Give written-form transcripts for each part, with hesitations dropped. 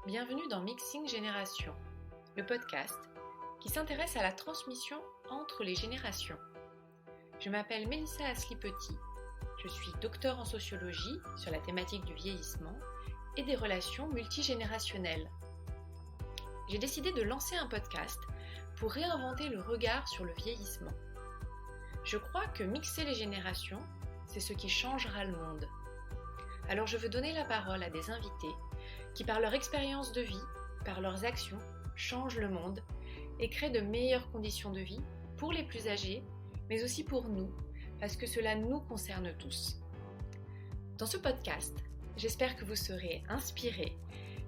Bienvenue dans Mixing Génération, le podcast qui s'intéresse à la transmission entre les générations. Je m'appelle Mélissa Asli-Petit, je suis docteur en sociologie sur la thématique du vieillissement et des relations multigénérationnelles. J'ai décidé de lancer un podcast pour réinventer le regard sur le vieillissement. Je crois que mixer les générations, c'est ce qui changera le monde. Alors je veux donner la parole à des invités qui, par leur expérience de vie, par leurs actions, changent le monde et créent de meilleures conditions de vie pour les plus âgés, mais aussi pour nous, parce que cela nous concerne tous. Dans ce podcast, j'espère que vous serez inspirés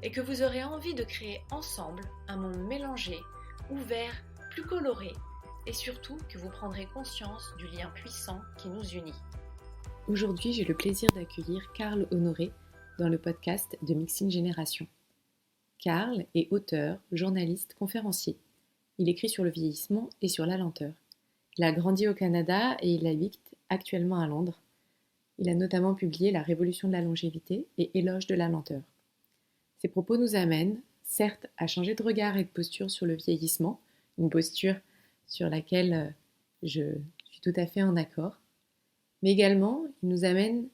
et que vous aurez envie de créer ensemble un monde mélangé, ouvert, plus coloré, et surtout que vous prendrez conscience du lien puissant qui nous unit. Aujourd'hui, j'ai le plaisir d'accueillir Karl Honoré dans le podcast de Mixing Génération. Karl est auteur, journaliste, conférencier. Il écrit sur le vieillissement et sur la lenteur. Il a grandi au Canada et il habite actuellement à Londres. Il a notamment publié La Révolution de la longévité et Éloge de la lenteur. Ses propos nous amènent, certes, à changer de regard et de posture sur le vieillissement, une posture sur laquelle je suis tout à fait en accord, mais également, il nous amène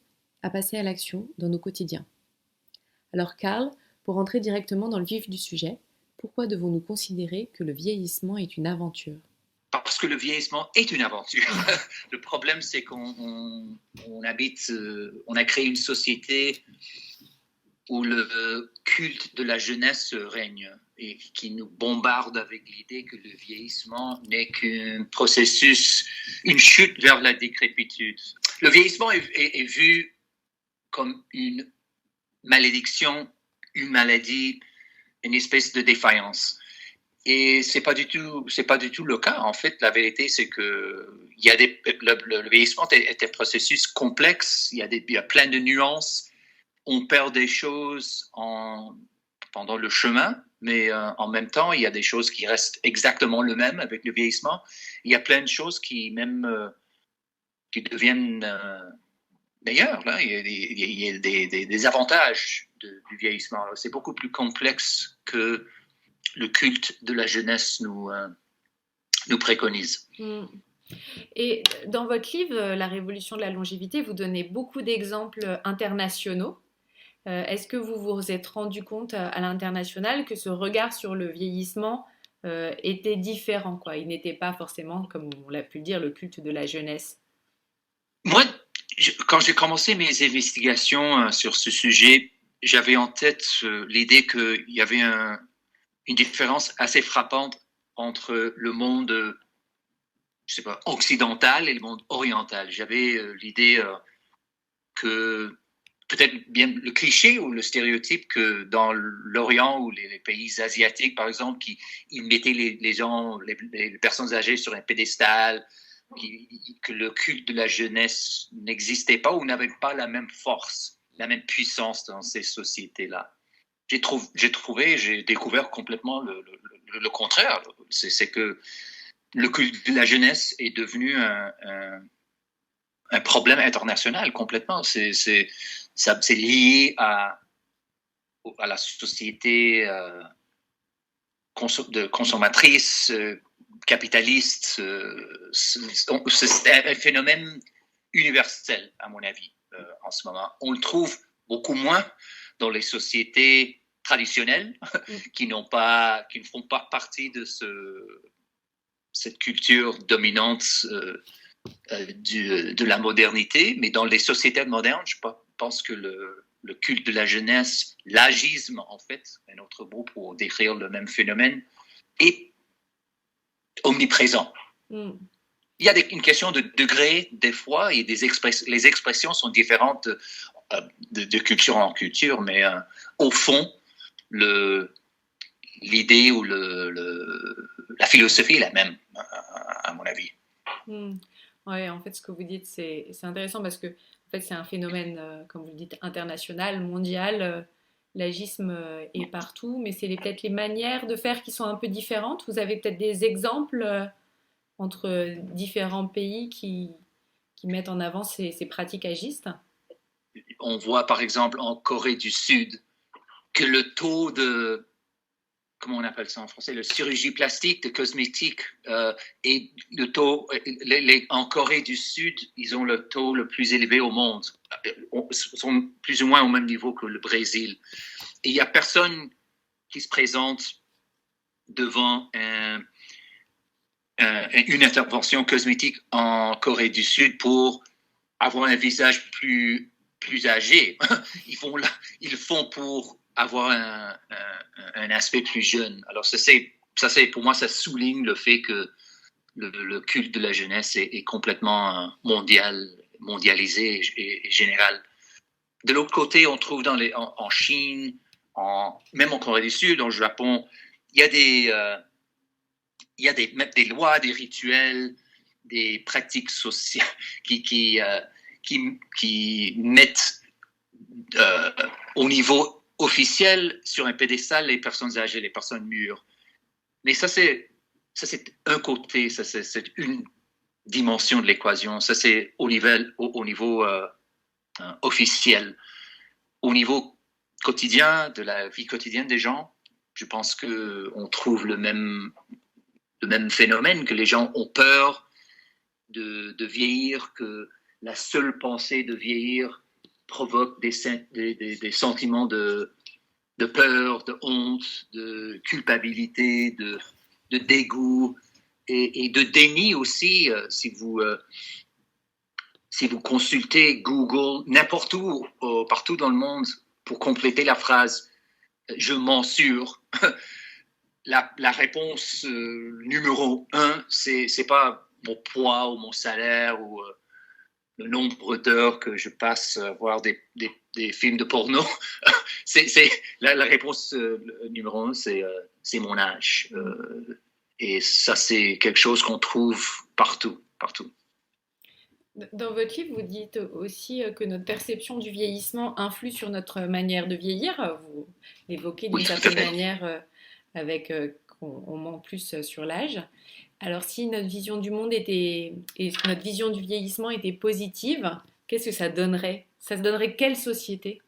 à passer à l'action dans nos quotidiens. Alors Karl, pour entrer directement dans le vif du sujet, pourquoi devons-nous considérer que le vieillissement est une aventure ? Parce que le vieillissement est une aventure. Le problème, c'est qu'on habite, on a créé une société où le culte de la jeunesse règne et qui nous bombarde avec l'idée que le vieillissement n'est qu'un processus, une chute vers la décrépitude. Le vieillissement est vu comme une malédiction, une maladie, une espèce de défaillance. Et c'est pas du tout le cas. En fait, la vérité, c'est que le vieillissement est un processus complexe. Il y a plein de nuances. On perd des choses pendant le chemin, mais en même temps, il y a des choses qui restent exactement le même avec le vieillissement. Il y a plein de choses qui deviennent meilleures. Là. Il y a des avantages du vieillissement. C'est beaucoup plus complexe que le culte de la jeunesse nous préconise. Et dans votre livre, La Révolution de la longévité, vous donnez beaucoup d'exemples internationaux. Est-ce que vous vous êtes rendu compte à l'international que ce regard sur le vieillissement était différent, quoi ? Il n'était pas forcément, comme on l'a pu le dire, le culte de la jeunesse. Moi, quand j'ai commencé mes investigations sur ce sujet, j'avais en tête l'idée qu'il y avait une différence assez frappante entre le monde occidental et le monde oriental. J'avais l'idée que peut-être bien le cliché ou le stéréotype que dans l'Orient ou les pays asiatiques, par exemple, ils mettaient les personnes âgées sur un pédestal, que le culte de la jeunesse n'existait pas ou n'avait pas la même force, la même puissance dans ces sociétés-là. J'ai découvert complètement le contraire. C'est que le culte de la jeunesse est devenu un problème international complètement. C'est lié à la société consommatrice, capitaliste. C'est un phénomène universel, à mon avis, en ce moment. On le trouve beaucoup moins dans les sociétés traditionnelles qui ne font pas partie de cette culture dominante de la modernité, mais dans les sociétés modernes, je pense que le culte de la jeunesse, l'agisme en fait, un autre mot pour décrire le même phénomène, est omniprésent. Il y a une question de degré des fois, et les expressions sont différentes de culture en culture, mais au fond, l'idée ou la philosophie est la même, à mon avis. Oui, en fait, ce que vous dites, c'est intéressant parce que en fait, c'est un phénomène, comme vous le dites, international, mondial. L'agisme est partout, mais c'est peut-être les manières de faire qui sont un peu différentes. Vous avez peut-être des exemples entre différents pays qui mettent en avant ces pratiques agistes ? On voit par exemple en Corée du Sud que le taux de, comment on appelle ça en français, la chirurgie plastique, de cosmétique, et le taux, en Corée du Sud, ils ont le taux le plus élevé au monde. Ils sont plus ou moins au même niveau que le Brésil. Et il n'y a personne qui se présente devant une intervention cosmétique en Corée du Sud pour avoir un visage plus âgé. Ils font pour avoir un aspect plus jeune. Alors ça c'est pour moi, ça souligne le fait que le culte de la jeunesse est complètement mondialisé et général. De l'autre côté, on trouve en Chine, même en Corée du Sud, au Japon, il y a des lois, des rituels, des pratiques sociales qui mettent au niveau officiel sur un pédestal les personnes âgées, les personnes mûres. Mais ça c'est un côté, c'est une dimension de l'équation. Ça c'est au niveau officiel. Au niveau quotidien, de la vie quotidienne des gens, je pense qu'on trouve le même phénomène, que les gens ont peur de vieillir, que la seule pensée de vieillir provoque des sentiments de peur, de honte, de culpabilité, de dégoût et de déni aussi. Si vous consultez Google, n'importe où, partout dans le monde, pour compléter la phrase « je mensure », la réponse numéro 1, c'est pas mon poids ou mon salaire ou le nombre d'heures que je passe à voir des films de porno. La réponse numéro 1, c'est mon âge. Et ça, c'est quelque chose qu'on trouve partout. Dans votre livre, vous dites aussi que notre perception du vieillissement influe sur notre manière de vieillir. Vous l'évoquez d'une certaine manière avec qu'on ment plus sur l'âge. Alors, si notre vision du monde et notre vision du vieillissement était positive, qu'est-ce que ça donnerait? Ça se donnerait quelle société?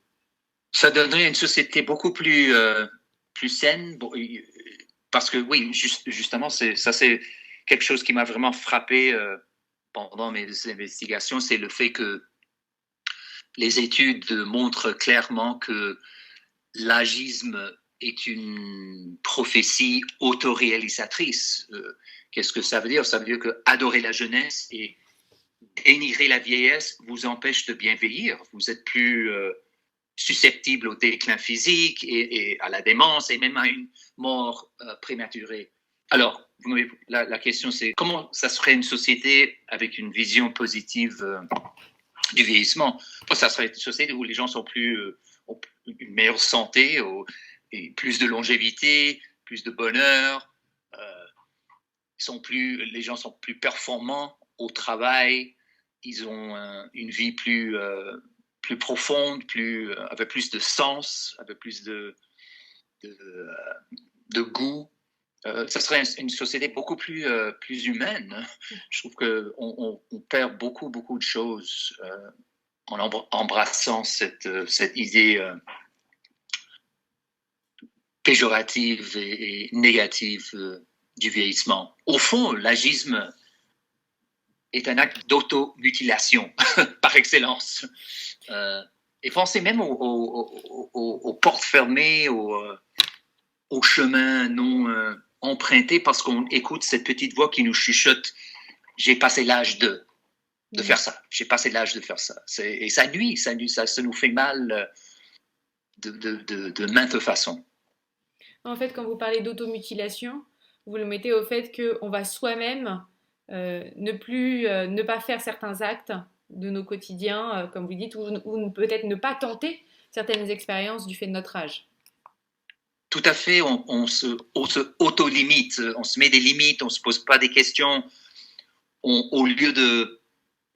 Ça donnerait une société beaucoup plus saine, parce que oui, justement, c'est quelque chose qui m'a vraiment frappé pendant mes investigations, c'est le fait que les études montrent clairement que l'agisme est une prophétie autoréalisatrice. Qu'est-ce que ça veut dire? Ça veut dire que adorer la jeunesse et dénigrer la vieillesse vous empêche de bien vieillir. Vous êtes plus susceptible au déclin physique et à la démence et même à une mort prématurée. Alors, la question c'est comment ça serait une société avec une vision positive du vieillissement? Ça serait une société où les gens ont une meilleure santé, et plus de longévité, plus de bonheur. Les gens sont plus performants au travail. Ils ont une vie plus profonde, avec plus de sens, avec plus de goût. Ça serait une société beaucoup plus humaine. Je trouve qu'on perd beaucoup de choses en embrassant cette idée péjorative et négative du vieillissement. Au fond, l'agisme est un acte d'automutilation par excellence. Et pensez même aux portes fermées, aux chemins non empruntés, parce qu'on écoute cette petite voix qui nous chuchote « j'ai passé l'âge de faire ça, j'ai passé l'âge de faire ça ». Et ça nuit, ça nous fait mal de maintes façons. En fait, quand vous parlez d'automutilation, vous le mettez au fait qu'on va soi-même ne pas faire certains actes de nos quotidiens, comme vous dites, ou peut-être ne pas tenter certaines expériences du fait de notre âge. Tout à fait, on se auto-limite, on se met des limites, on ne se pose pas des questions. Au lieu de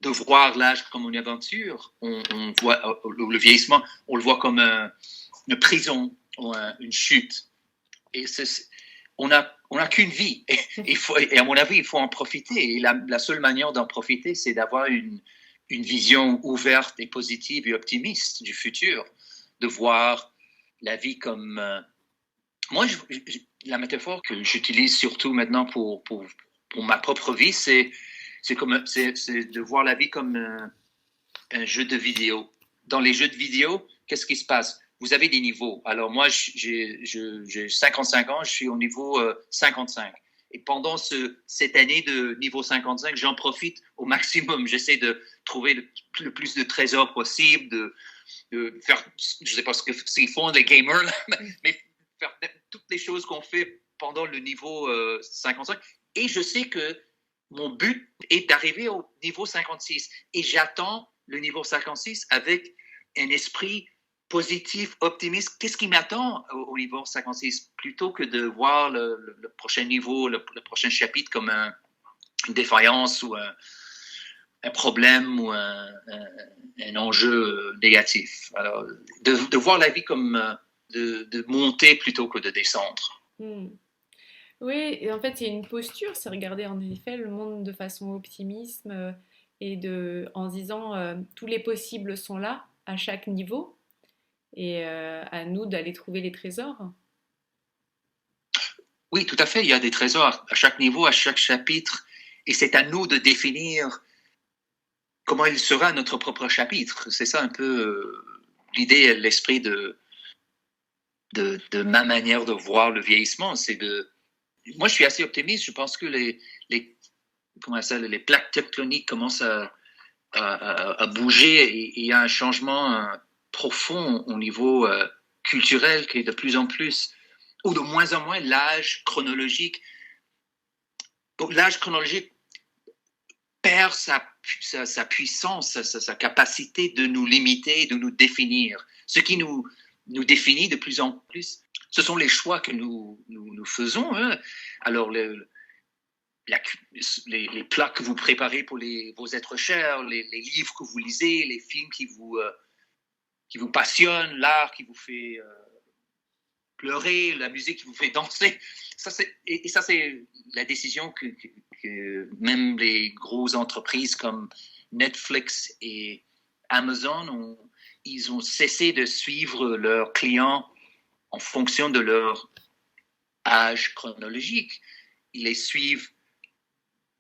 voir l'âge comme une aventure, on voit le vieillissement, on le voit comme une prison ou une chute. Et on n'a qu'une vie. Et à mon avis, il faut en profiter. Et la seule manière d'en profiter, c'est d'avoir une vision ouverte et positive et optimiste du futur, de voir la vie comme... moi, la métaphore que j'utilise surtout maintenant pour ma propre vie, c'est de voir la vie comme un jeu de vidéo. Dans les jeux de vidéo, qu'est-ce qui se passe? Vous avez des niveaux. Alors moi, j'ai 55 ans, je suis au niveau 55. Et pendant cette année de niveau 55, j'en profite au maximum. J'essaie de trouver le plus de trésors possible, de faire, je ne sais pas ce qu'ils font les gamers, là, mais faire toutes les choses qu'on fait pendant le niveau 55. Et je sais que mon but est d'arriver au niveau 56. Et j'attends le niveau 56 avec un esprit positif, optimiste. Qu'est-ce qui m'attend au niveau 56? Plutôt que de voir le prochain niveau, le prochain chapitre comme une défaillance ou un problème ou un enjeu négatif. Alors, de voir la vie comme de monter plutôt que de descendre. Oui, et en fait, il y a une posture, c'est regarder en effet le monde de façon optimiste en se disant tous les possibles sont là à chaque niveau et à nous d'aller trouver les trésors. Oui, tout à fait. Il y a des trésors à chaque niveau, à chaque chapitre, et c'est à nous de définir comment il sera notre propre chapitre. C'est ça un peu l'idée, l'esprit de ma manière de voir le vieillissement. Moi, je suis assez optimiste. Je pense que les plaques tectoniques commencent à bouger et il y a un changement profond au niveau culturel qui est de plus en plus, ou de moins en moins, l'âge chronologique perd sa puissance, sa capacité de nous limiter, de nous définir. Ce qui nous définit de plus en plus, ce sont les choix que nous faisons. Hein. Alors, les plats que vous préparez pour vos êtres chers, les livres que vous lisez, les films qui vous passionnent, l'art qui vous fait pleurer, la musique qui vous fait danser. Ça, c'est la décision que même les grosses entreprises comme Netflix et Amazon ils ont cessé de suivre leurs clients en fonction de leur âge chronologique. Ils les suivent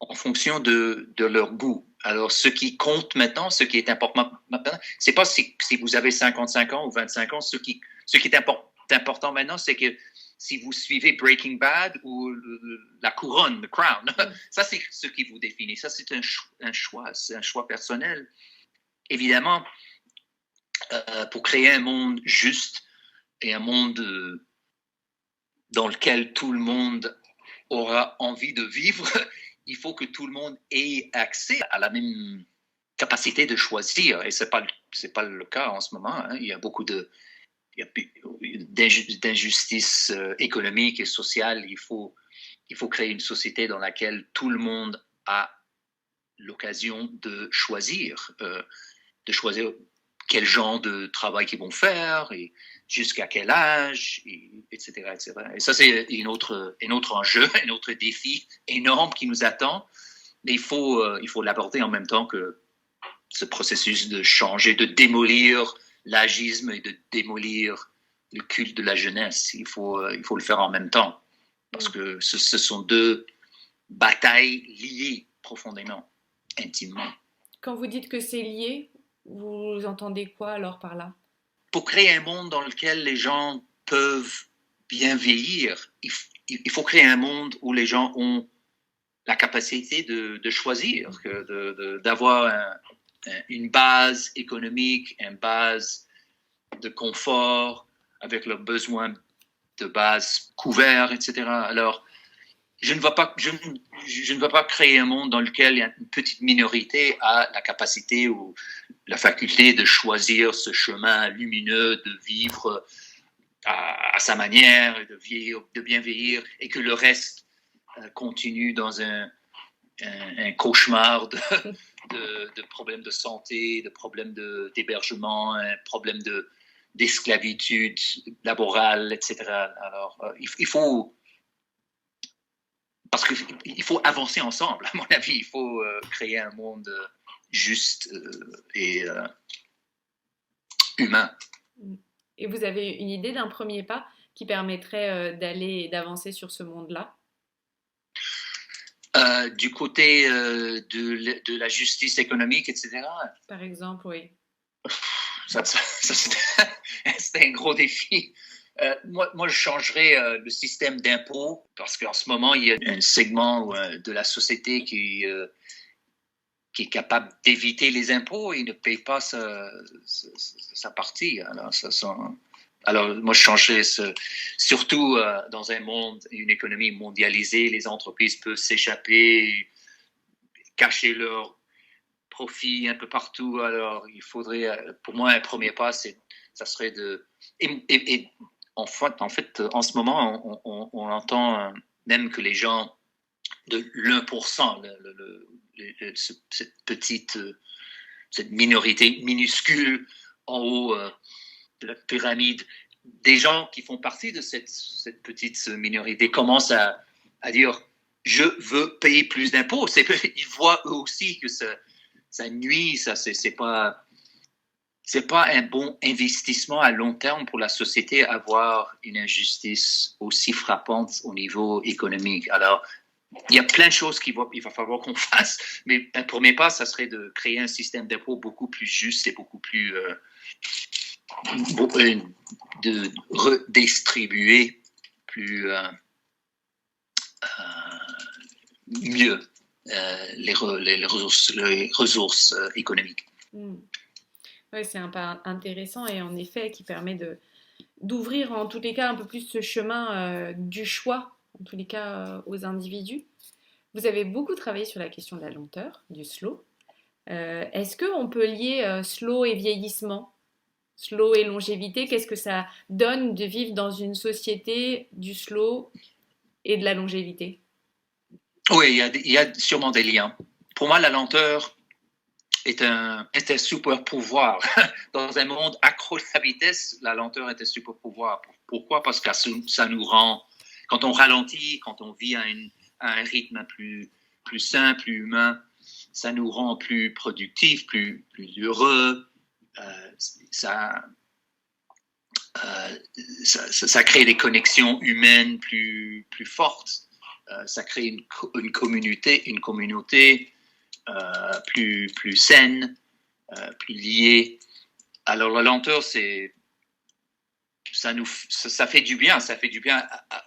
en fonction de leur goût. Alors, ce qui compte maintenant, ce qui est important maintenant, c'est pas si vous avez 55 ans ou 25 ans. Ce qui est important maintenant, c'est que si vous suivez Breaking Bad ou La Couronne, The Crown, ça, c'est ce qui vous définit. Ça, c'est un choix. C'est un choix personnel. Évidemment, pour créer un monde juste et un monde dans lequel tout le monde aura envie de vivre, il faut que tout le monde ait accès à la même capacité de choisir. Et ce n'est pas le cas en ce moment. Hein. Il y a beaucoup d'injustices économiques et sociales. Il faut créer une société dans laquelle tout le monde a l'occasion de choisir quel genre de travail qu'ils vont faire et jusqu'à quel âge, etc., etc. Et ça, c'est un autre enjeu, un autre défi énorme qui nous attend. Mais il faut l'aborder en même temps que ce processus de changer, de démolir l'agisme et de démolir le culte de la jeunesse. Il faut le faire en même temps parce que ce sont deux batailles liées profondément, intimement. Quand vous dites que c'est lié, vous entendez quoi alors par là? Pour créer un monde dans lequel les gens peuvent bien vieillir, il faut créer un monde où les gens ont la capacité de choisir, d'avoir une base économique, une base de confort, avec leurs besoins de base couverts, etc. Alors, je ne veux pas créer un monde dans lequel une petite minorité a la capacité ou la faculté de choisir ce chemin lumineux, de vivre à sa manière, de bien vieillir, et que le reste continue dans un cauchemar de problèmes de santé, de problèmes d'hébergement, un problème d'esclavitude laborale, etc. Alors, il faut... Parce qu'il faut avancer ensemble, à mon avis. Il faut créer un monde juste et humain. Et vous avez une idée d'un premier pas qui permettrait d'aller et d'avancer sur ce monde-là? Du côté de la justice économique, etc. Par exemple, oui. C'est un gros défi. Moi, je changerais le système d'impôt parce qu'en ce moment, il y a un segment de la société qui est capable d'éviter les impôts et ne paye pas sa partie. Alors, moi, je changerais surtout dans un monde, une économie mondialisée, les entreprises peuvent s'échapper, cacher leurs profits un peu partout. Alors, il faudrait, pour moi, un premier pas, ça serait de... Et en fait, en ce moment, on entend même que les gens de l'1%, cette minorité minuscule en haut de la pyramide, des gens qui font partie de cette petite minorité commencent à dire « je veux payer plus d'impôts ». Ils voient eux aussi que ça nuit, c'est pas un bon investissement à long terme pour la société avoir une injustice aussi frappante au niveau économique. Alors, il y a plein de choses qu'il va falloir qu'on fasse, mais un premier pas, ça serait de créer un système d'impôt beaucoup plus juste et beaucoup plus de redistribuer plus mieux les ressources économiques. Oui, c'est un pas intéressant et en effet qui permet d'ouvrir en tous les cas un peu plus ce chemin du choix, en tous les cas aux individus. Vous avez beaucoup travaillé sur la question de la lenteur, du slow. Est-ce qu'on peut lier slow et vieillissement, slow et longévité? Qu'est-ce que ça donne de vivre dans une société du slow et de la longévité? Oui, il y a sûrement des liens. Pour moi, la lenteur est un super pouvoir. Dans un monde accro à la vitesse, la lenteur est un super pouvoir. Pourquoi? Parce que ça nous rend, quand on ralentit, quand on vit à un rythme plus sain, plus humain, ça nous rend plus productifs, plus heureux. Ça crée des connexions humaines plus fortes. Ça crée une communauté plus saine, plus liée. Alors la lenteur, ça fait du bien. Ça fait du bien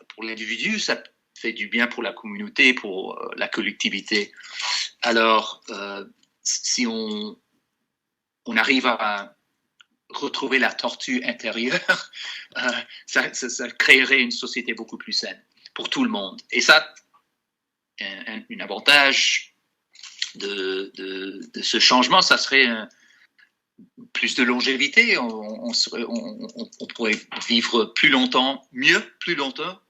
pour l'individu, ça fait du bien pour la communauté, pour la collectivité. Alors, si on arrive à retrouver la tortue intérieure, ça créerait une société beaucoup plus saine pour tout le monde. Et ça, un avantage de ce changement, ça serait plus de longévité. On pourrait vivre plus longtemps, mieux, plus longtemps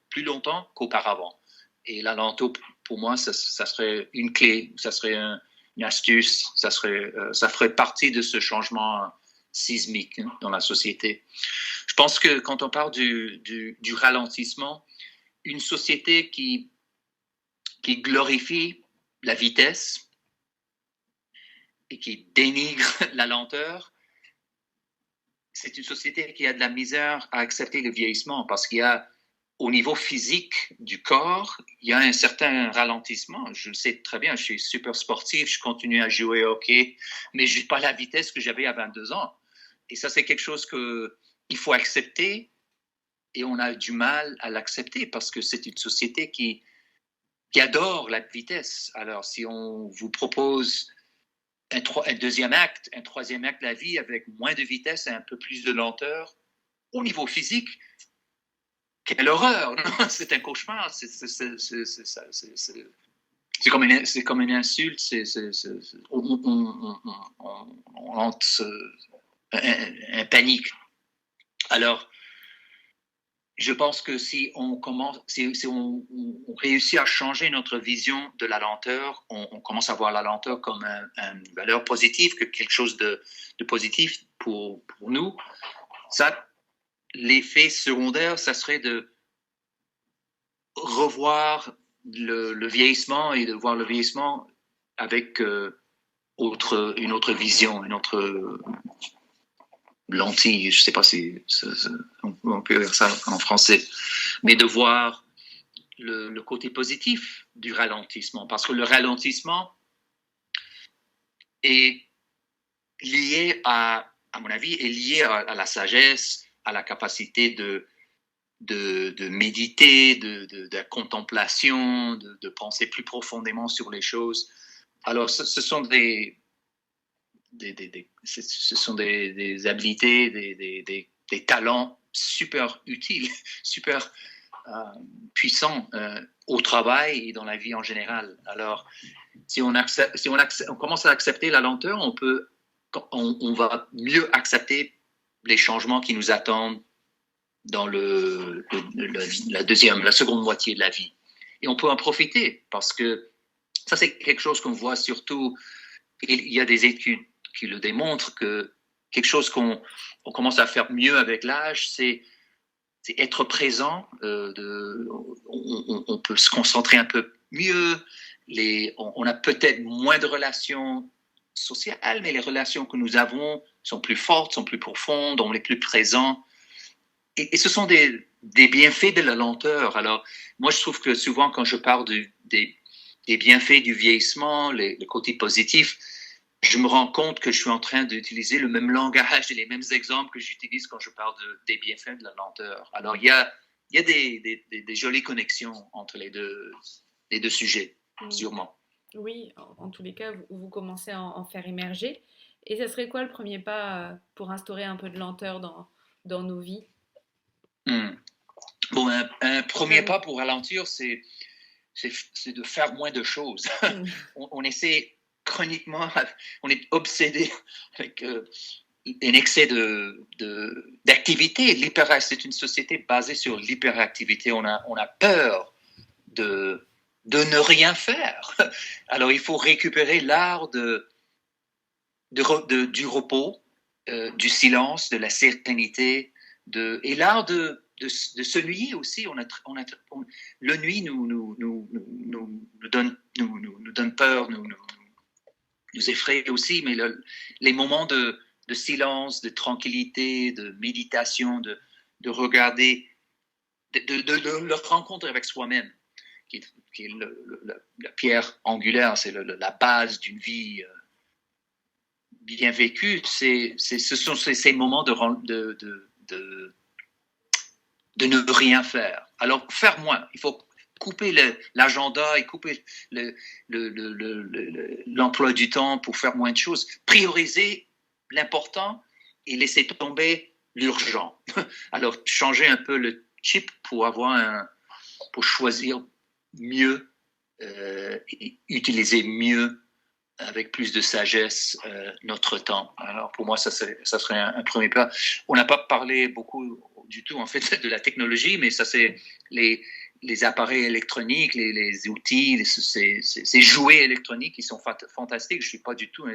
qu'auparavant. Et la lenteur, pour moi, ça serait une clé, ça serait une astuce, ça ferait partie de ce changement sismique dans la société. Je pense que quand on parle du ralentissement, une société qui glorifie la vitesse et qui dénigre la lenteur, c'est une société qui a de la misère à accepter le vieillissement parce qu'il y a, au niveau physique du corps, il y a un certain ralentissement. Je le sais très bien, je suis super sportif, je continue à jouer au hockey, mais je n'ai pas la vitesse que j'avais à 22 ans. Et ça, c'est quelque chose qu'il faut accepter et on a du mal à l'accepter parce que c'est une société qui adore la vitesse. Alors, si on vous propose un deuxième acte, un troisième acte de la vie avec moins de vitesse et un peu plus de lenteur, au niveau physique, quelle horreur! C'est un cauchemar. C'est comme une insulte. On lance un panique. Alors, je pense que si on réussit à changer notre vision de la lenteur, on commence à voir la lenteur comme une valeur positive, que quelque chose de positif pour nous. Ça, l'effet secondaire, ça serait de revoir le vieillissement et de voir le vieillissement avec une autre vision, lentille, je ne sais pas si on peut dire ça en français, mais de voir le côté positif du ralentissement, parce que le ralentissement est lié à mon avis, est lié à la sagesse, à la capacité de méditer, de la contemplation, de penser plus profondément sur les choses. Alors, ce sont des habiletés, des talents super utiles, super puissants au travail et dans la vie en général. Alors, si on commence à accepter la lenteur, on va mieux accepter les changements qui nous attendent dans la seconde moitié de la vie. Et on peut en profiter parce que ça, c'est quelque chose qu'on voit surtout. Il y a des études qui le démontrent que quelque chose qu'on commence à faire mieux avec l'âge, c'est être présent. On peut se concentrer un peu mieux. On a peut-être moins de relations sociales, mais les relations que nous avons sont plus fortes, sont plus profondes, on est plus présents. Et ce sont des bienfaits de la lenteur. Alors, moi, je trouve que souvent, quand je parle des bienfaits du vieillissement, le côté positif, je me rends compte que je suis en train d'utiliser le même langage et les mêmes exemples que j'utilise quand je parle des bienfaits de la lenteur. Alors, il y a des jolies connexions entre les deux sujets, sûrement. Oui, en tous les cas, vous commencez à en faire émerger. Et ça serait quoi le premier pas pour instaurer un peu de lenteur dans nos vies? Bon, un premier pas pour ralentir, c'est de faire moins de choses. On essaie chroniquement, on est obsédé avec un excès d'activité. C'est une société basée sur l'hyperactivité. On a peur de ne rien faire. Alors, il faut récupérer l'art du repos, du silence, de la sérénité, et l'art de se nuire aussi. Le nuit nous donne peur, nous effraie aussi, mais les moments de silence, de tranquillité, de méditation, de regarder, de leur rencontre avec soi-même, qui est la pierre angulaire, c'est la base d'une vie bien vécue. Ce sont ces moments de ne rien faire. Alors, faire moins. Il faut couper l'agenda et couper l'emploi du temps pour faire moins de choses. Prioriser l'important et laisser tomber l'urgent. Alors, changer un peu le chip pour choisir mieux et utiliser mieux avec plus de sagesse notre temps. Alors, pour moi, ça serait un premier pas. On n'a pas parlé beaucoup du tout, en fait, de la technologie, mais ça, c'est les appareils électroniques, les outils, ces jouets électroniques qui sont fantastiques. Je ne suis pas du tout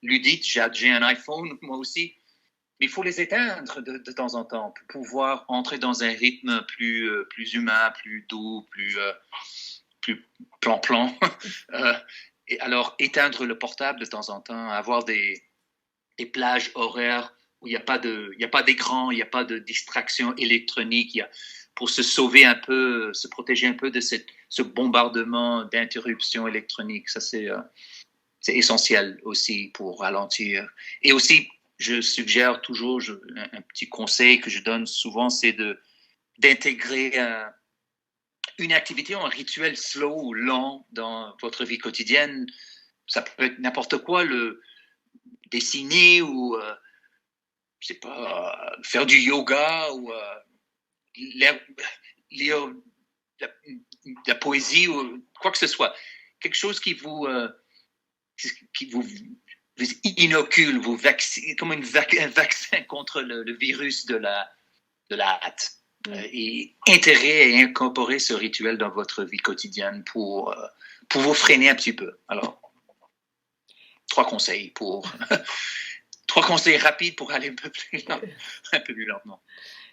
ludique. J'ai un iPhone, moi aussi. Mais il faut les éteindre de temps en temps pour pouvoir entrer dans un rythme plus humain, plus doux, plus plan-plan. Et alors, éteindre le portable de temps en temps, avoir des plages horaires où il n'y a pas d'écran, il n'y a pas de distraction électronique, pour se sauver un peu, se protéger un peu de ce bombardement d'interruptions électroniques. Ça, c'est essentiel aussi pour ralentir. Et aussi, je suggère toujours, un petit conseil que je donne souvent, c'est d'intégrer une activité ou un rituel slow ou lent dans votre vie quotidienne. Ça peut être n'importe quoi, dessiner ou, je sais pas, faire du yoga ou lire la poésie ou quoi que ce soit. Quelque chose qui vous inocule, vous vaccine, comme un vaccin contre le virus de la hâte. Et intégrer et incorporer ce rituel dans votre vie quotidienne pour vous freiner un petit peu. Alors, 3 conseils rapides pour aller un peu plus lentement.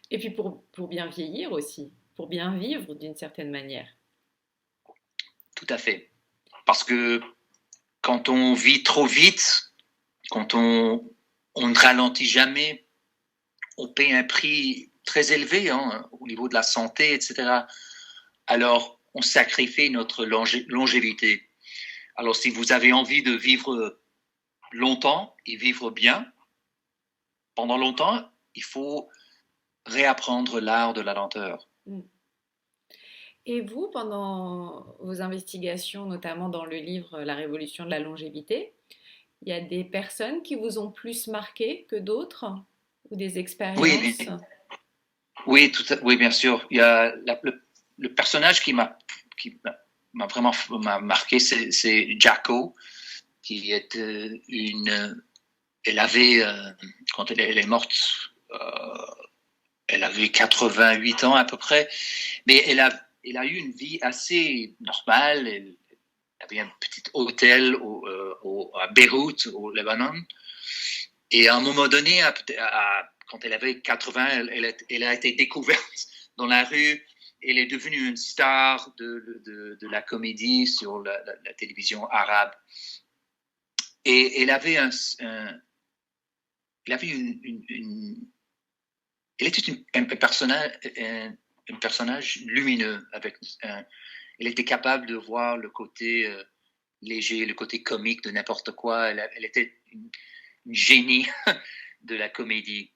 Et puis pour bien vieillir aussi, pour bien vivre d'une certaine manière. Tout à fait. Parce que quand on vit trop vite, quand on ne ralentit jamais on paie un prix très élevé au niveau de la santé, etc. Alors, on sacrifie notre longévité. Alors, si vous avez envie de vivre longtemps et vivre bien, pendant longtemps, il faut réapprendre l'art de la lenteur. Et vous, pendant vos investigations, notamment dans le livre La Révolution de la longévité, il y a des personnes qui vous ont plus marqué que d'autres ou des expériences? Oui, oui, bien sûr. Il y a le personnage qui m'a vraiment marqué, c'est Jacko, qui est elle avait, quand elle est morte, elle avait 88 ans à peu près, mais elle a eu une vie assez normale. Elle avait un petit hôtel à Beyrouth, au Libanon. Et à un moment donné, quand elle avait 80, elle a été découverte dans la rue. Elle est devenue une star de la comédie sur la télévision arabe. Et elle avait elle était un personnage lumineux. Elle était capable de voir le côté léger, le côté comique de n'importe quoi. Elle était une génie de la comédie.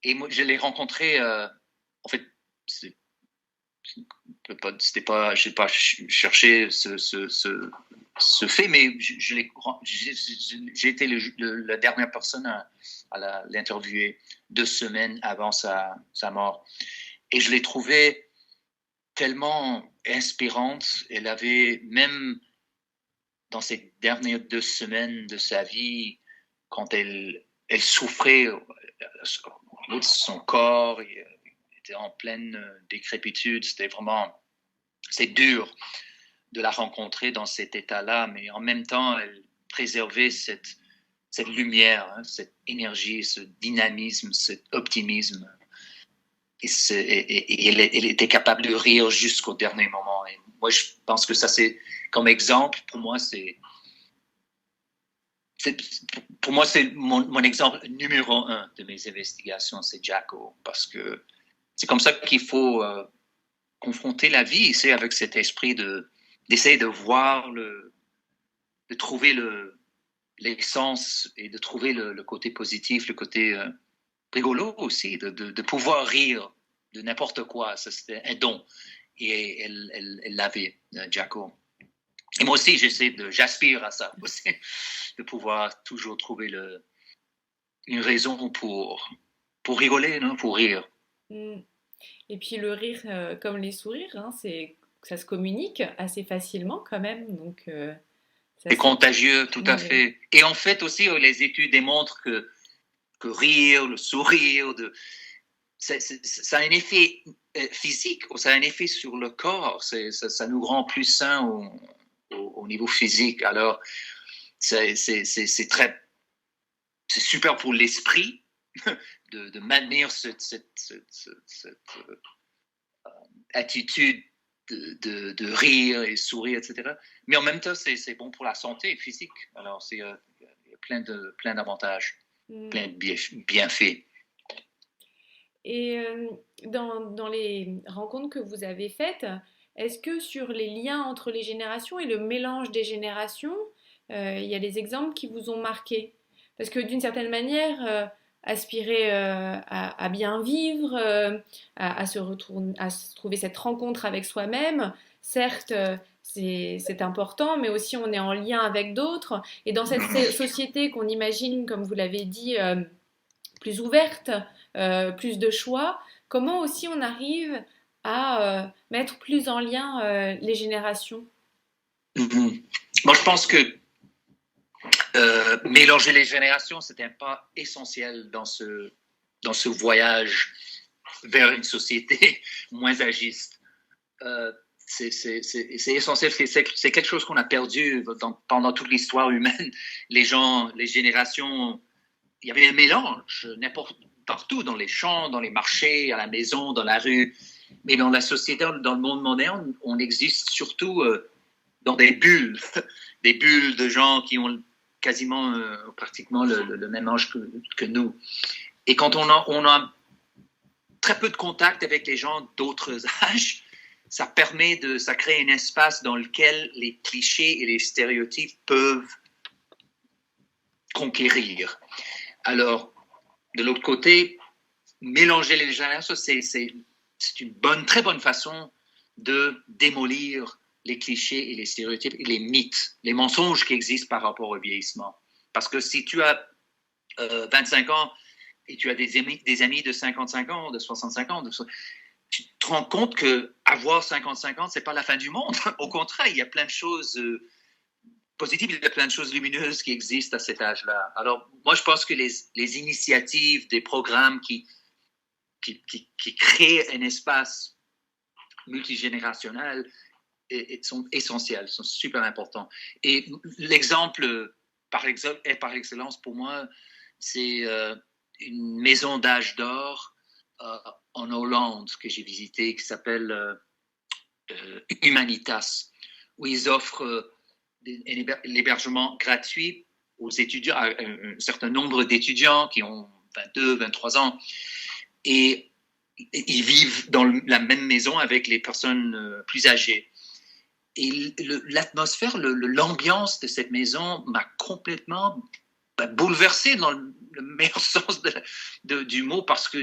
Et moi, je l'ai rencontrée, en fait, je n'ai pas cherché ce fait, mais j'ai été la dernière personne à l'interviewer 2 semaines avant sa mort. Et je l'ai trouvée tellement inspirante. Elle avait, même dans ces dernières 2 semaines de sa vie, quand elle souffrait au niveau de son corps, elle était en pleine décrépitude. C'est dur de la rencontrer dans cet état-là, mais en même temps, elle préservait cette lumière, cette énergie, ce dynamisme, cet optimisme. Et elle était capable de rire jusqu'au dernier moment. Et moi, je pense que ça, c'est comme exemple, pour moi, c'est mon exemple numéro 1 de mes investigations, c'est Jacko, parce que c'est comme ça qu'il faut confronter la vie, c'est avec cet esprit d'essayer de voir de trouver l'essence et de trouver le côté positif, le côté rigolo aussi, de pouvoir rire de n'importe quoi. Ça, c'était un don. Et elle l'avait, Jacko. Et moi aussi, j'aspire à ça aussi, de pouvoir toujours trouver une raison pour rigoler, non? Pour rire. Et puis le rire, comme les sourires, ça se communique assez facilement quand même. Donc, c'est contagieux, tout à fait. Et en fait aussi, les études démontrent que rire, le sourire, ça a un effet physique, ça a un effet sur le corps. Ça nous rend plus sains au niveau physique. Alors, c'est super pour l'esprit de maintenir cette attitude de rire et sourire, etc. Mais en même temps, c'est bon pour la santé physique. Alors, il y a plein d'avantages, plein de bienfaits. Et dans les rencontres que vous avez faites, est-ce que sur les liens entre les générations et le mélange des générations, il y a des exemples qui vous ont marqué? Parce que d'une certaine manière, aspirer à bien vivre, à se trouver cette rencontre avec soi-même, certes, c'est important, mais aussi on est en lien avec d'autres. Et dans cette société qu'on imagine, comme vous l'avez dit, plus ouverte, plus de choix, comment aussi on arrive à mettre plus en lien les générations? Moi, je pense que mélanger les générations, c'est un pas essentiel dans ce voyage vers une société moins agiste. C'est essentiel, c'est quelque chose qu'on a perdu pendant toute l'histoire humaine. Les générations, il y avait un mélange partout, dans les champs, dans les marchés, à la maison, dans la rue. Mais dans la société, dans le monde moderne, on existe surtout dans des bulles de gens qui ont pratiquement le même âge que nous. Et quand on a très peu de contact avec les gens d'autres âges, ça crée un espace dans lequel les clichés et les stéréotypes peuvent conquérir. Alors, de l'autre côté, mélanger les générations, c'est une très bonne façon de démolir les clichés et les stéréotypes et les mythes, les mensonges qui existent par rapport au vieillissement. Parce que si tu as 25 ans et tu as des amis de 55 ans, de 65 ans, tu te rends compte qu'avoir 55 ans, ce n'est pas la fin du monde. Au contraire, il y a plein de choses positives, il y a plein de choses lumineuses qui existent à cet âge-là. Alors, moi, je pense que les initiatives, des programmes qui créent un espace multigénérationnel sont essentiels, sont super importants. Et l'exemple par excellence pour moi, c'est une maison d'âge d'or en Hollande que j'ai visitée, qui s'appelle Humanitas, où ils offrent l'hébergement gratuit aux étudiants, à un certain nombre d'étudiants qui ont 22, 23 ans, et ils vivent dans la même maison avec les personnes plus âgées. Et l'atmosphère, l'ambiance de cette maison m'a complètement bouleversé dans le meilleur sens du mot, parce que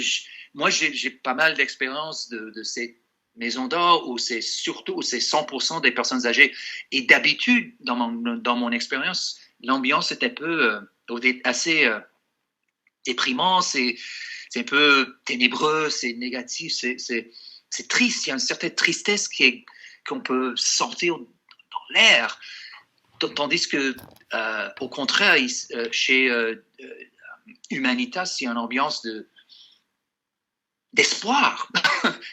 moi, j'ai pas mal d'expérience de ces maisons d'or où c'est 100% des personnes âgées. Et d'habitude, dans mon expérience, l'ambiance est un peu assez déprimant, c'est un peu ténébreux, c'est négatif, c'est triste. Il y a une certaine tristesse qu'on peut sentir dans l'air. Tandis que, au contraire, chez Humanitas, il y a une ambiance d'espoir,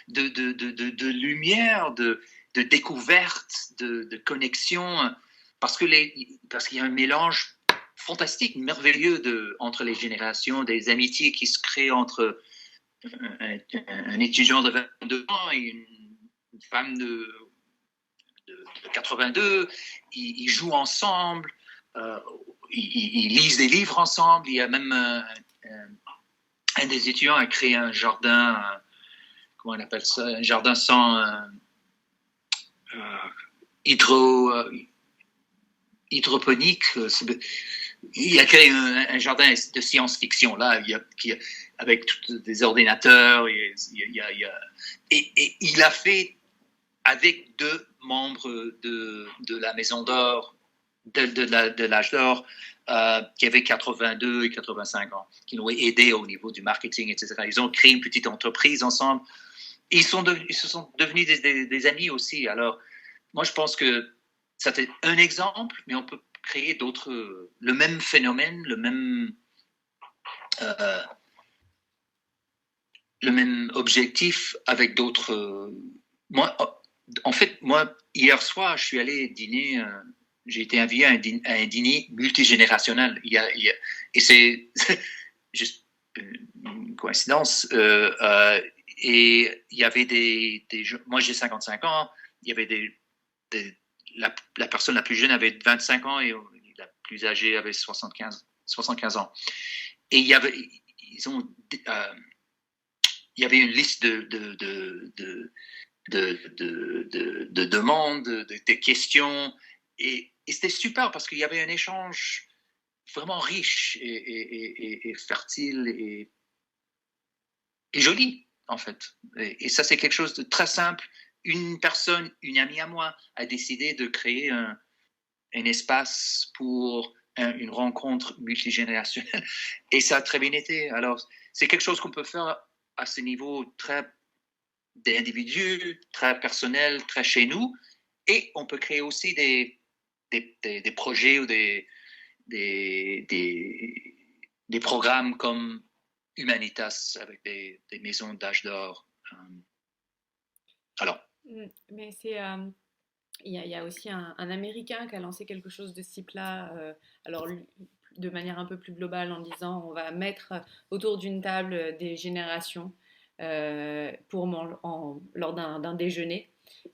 de lumière, de découverte, de connexion, parce qu'il y a un mélange fantastique, merveilleux entre les générations, des amitiés qui se créent entre un étudiant de 22 ans et une femme de 82. Ils jouent ensemble, ils lisent des livres ensemble. Il y a même un des étudiants a créé un jardin, comment on appelle ça, un jardin sans hydroponique. Il a créé un jardin de science-fiction là, avec des ordinateurs. Et il a fait avec 2 membres de la Maison d'Or, de l'âge d'or, qui avaient 82 et 85 ans, qui l'ont aidé au niveau du marketing, etc. Ils ont créé une petite entreprise ensemble. Ils se sont devenus des amis aussi. Alors, moi, je pense que c'était un exemple, mais on peut créer d'autres, le même phénomène, le même objectif avec d'autres. Moi, hier soir, je suis allé dîner, j'ai été invité à un dîner multigénérationnel. Et c'est juste une coïncidence. Et il y avait moi j'ai 55 ans, il y avait la personne la plus jeune avait 25 ans et la plus âgée avait 75 ans. Et il y avait une liste de demandes, de questions, et c'était super parce qu'il y avait un échange vraiment riche et fertile et joli, en fait. Et ça, c'est quelque chose de très simple. Une amie à moi, a décidé de créer un espace pour une rencontre multigénérationnelle, et ça a très bien été. Alors, c'est quelque chose qu'on peut faire à ce niveau très d'individus, très personnel, très chez nous, et on peut créer aussi des projets ou des programmes comme Humanitas avec des maisons d'âge d'or. Alors. Mais il y a aussi un Américain qui a lancé quelque chose de ce type-là, alors de manière un peu plus globale, en disant on va mettre autour d'une table des générations lors d'un déjeuner,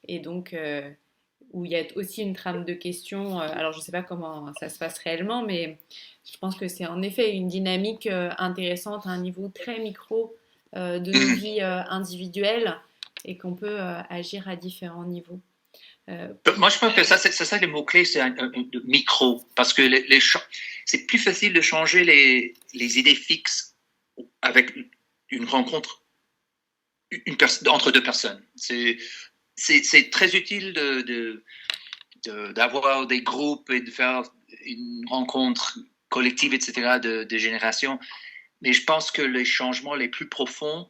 et donc où il y a aussi une trame de questions. Alors je ne sais pas comment ça se passe réellement, mais je pense que c'est en effet une dynamique intéressante à un niveau très micro, de nos vies individuelles et qu'on peut agir à différents niveaux. Moi, je pense que c'est ça le mot-clé, c'est un micro, parce que c'est plus facile de changer les idées fixes avec une rencontre entre deux personnes. C'est très utile d'avoir des groupes et de faire une rencontre collective, etc., de génération. Mais je pense que les changements les plus profonds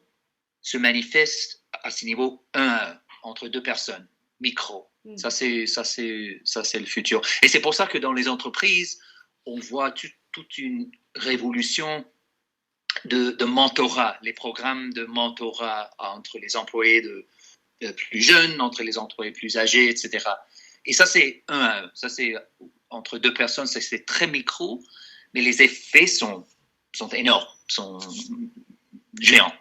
se manifestent à ce niveau 1 à 1, entre deux personnes, micro. Ça, c'est le futur. Et c'est pour ça que dans les entreprises, on voit toute une révolution de mentorat, les programmes de mentorat entre les employés plus jeunes, entre les employés plus âgés, etc. Et ça, c'est 1 à 1. Ça, c'est entre deux personnes, c'est très micro, mais les effets sont énormes, sont géants.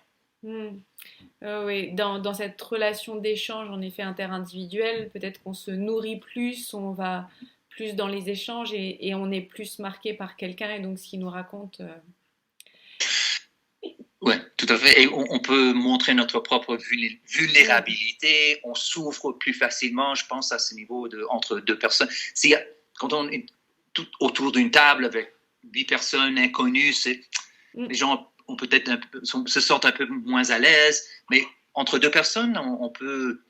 Oui, dans cette relation d'échange, en effet, interindividuelle, peut-être qu'on se nourrit plus, on va plus dans les échanges et on est plus marqué par quelqu'un et donc ce qu'il nous raconte. Oui, tout à fait. Et on peut montrer notre propre vulnérabilité, on s'ouvre plus facilement, je pense, à ce niveau entre deux personnes. Quand on est tout autour d'une table avec 8 personnes inconnues, les gens se sentent un peu moins à l'aise, mais entre deux personnes, on peut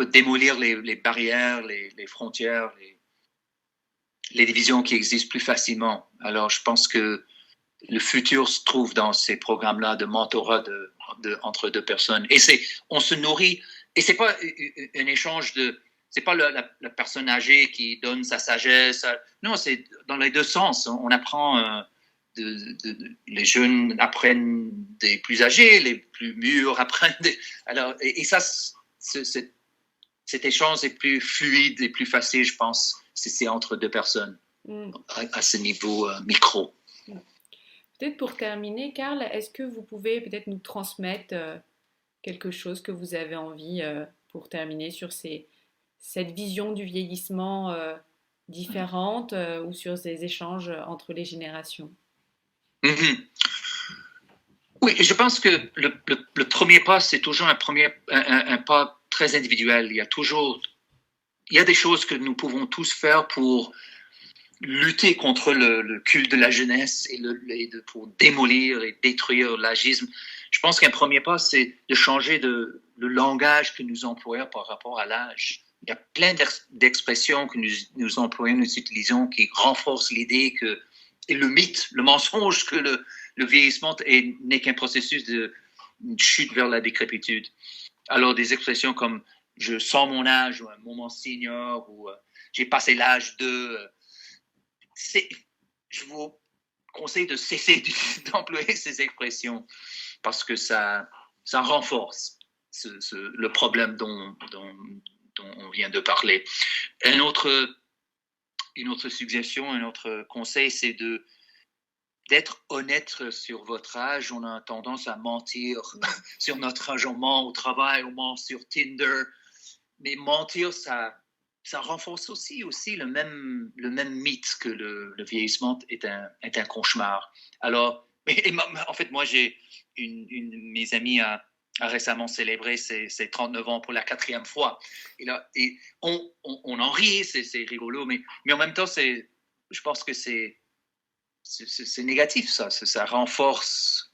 démolir les barrières, les frontières, les divisions qui existent plus facilement. Alors, je pense que le futur se trouve dans ces programmes-là de mentorat entre deux personnes. Et on se nourrit, et c'est pas un échange c'est pas la personne âgée qui donne sa sagesse. Non, c'est dans les deux sens. On apprend, les jeunes apprennent des plus âgés, les plus mûrs apprennent alors, et ça, cet échange est plus fluide et plus facile, je pense, si c'est entre deux personnes à ce niveau micro. Peut-être pour terminer, Karl, est-ce que vous pouvez peut-être nous transmettre quelque chose que vous avez envie pour terminer sur cette vision du vieillissement différente ou sur ces échanges entre les générations? Oui, je pense que le premier pas, c'est toujours un pas très individuel. Il y a des choses que nous pouvons tous faire pour lutter contre le culte de la jeunesse pour démolir et détruire l'agisme. Je pense qu'un premier pas, c'est de changer le langage que nous employons par rapport à l'âge. Il y a plein d'expressions que nous employons, nous utilisons, qui renforcent l'idée et le mythe, le mensonge que le vieillissement n'est qu'un processus de chute vers la décrépitude. Alors, des expressions comme « je sens mon âge » ou « un moment senior » ou « j'ai passé l'âge de… » Je vous conseille de cesser d'employer ces expressions parce que ça renforce le problème dont on vient de parler. Une autre suggestion, un autre conseil, c'est d'être honnête sur votre âge. On a tendance à mentir sur notre âge. On ment au travail, on ment sur Tinder. Mais mentir, ça renforce aussi le même mythe que le vieillissement est un cauchemar. Alors, en fait, moi, mes amis a récemment célébré ses 39 ans pour la 4e fois. Et on en rit, c'est rigolo, mais en même temps, je pense que c'est négatif, ça renforce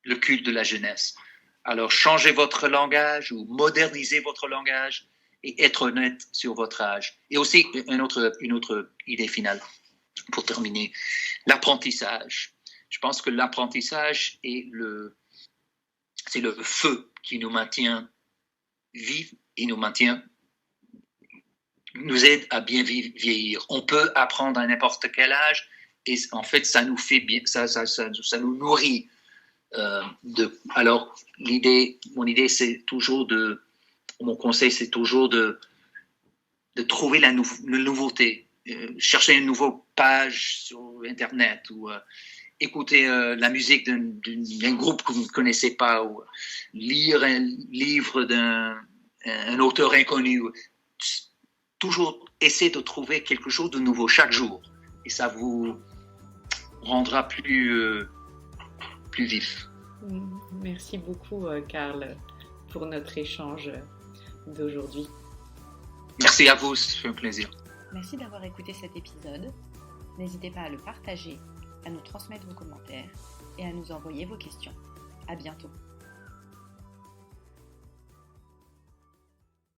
le culte de la jeunesse. Alors, changez votre langage ou modernisez votre langage et être honnête sur votre âge. Et aussi, une autre idée finale, pour terminer, l'apprentissage. Je pense que l'apprentissage c'est le feu qui nous maintient vifs et nous aide à bien vieillir. On peut apprendre à n'importe quel âge et en fait, ça nous fait bien, ça nous nourrit. Alors, mon conseil, c'est toujours de trouver la nouveauté, chercher une nouvelle page sur Internet ou écouter la musique d'un groupe que vous ne connaissez pas ou lire un livre d'un auteur inconnu. Toujours essayer de trouver quelque chose de nouveau chaque jour et ça vous rendra plus vif. Merci beaucoup, Karl, pour notre échange d'aujourd'hui. Merci à vous, c'est un plaisir. Merci d'avoir écouté cet épisode. N'hésitez pas à le partager, à nous transmettre vos commentaires et à nous envoyer vos questions. À bientôt.